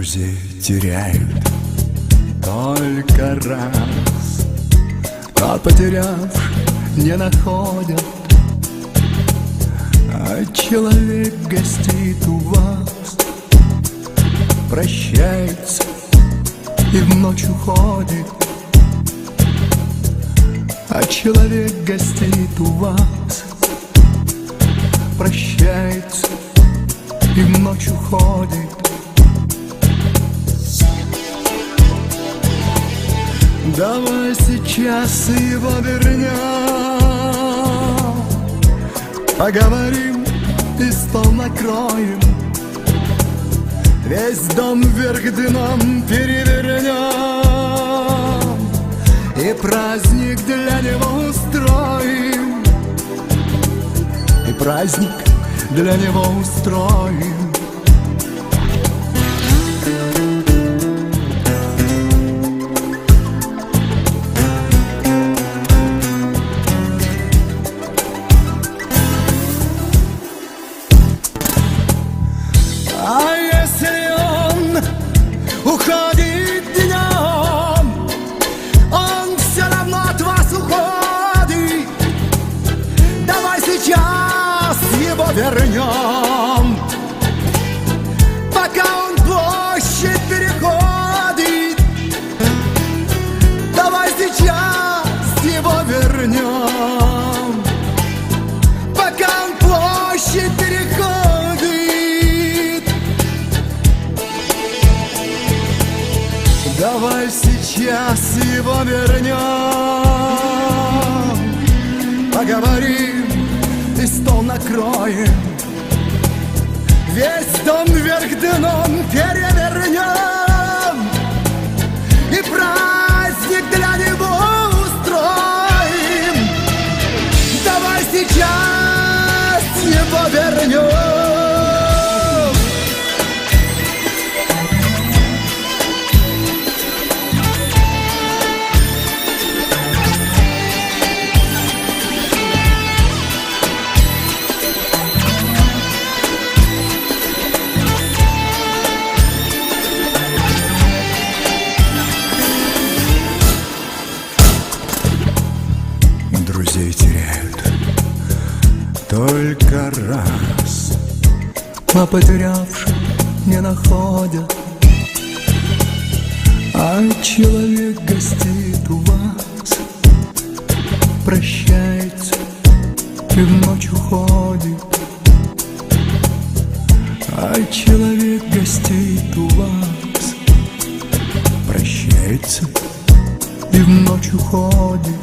Друзей теряют только раз, а потерявши не находят. А человек гостит у вас, прощается и в ночь уходит. А человек гостит у вас, прощается и в ночь уходит. Давай сейчас его вернем, поговорим и стол накроем, весь дом вверх дном перевернем, и праздник для него устроим, и праздник для него устроим. А если он уходит днем, он все равно от вас уходит. Давай сейчас его вернем, пока он площадь переходит. Давай сейчас его вернем, пока он площадь переходит. Давай сейчас его вернем, поговорим и стол накроем, весь дом вверх дном перевернем, и праздник для него устроим. Давай сейчас его вернем. Друзей теряют только раз, а потерявших не находят. А человек гостит у вас, прощается и в ночь уходит. А человек гостит у вас, прощается и в ночь уходит.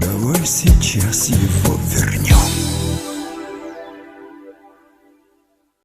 Давай сейчас его вернем.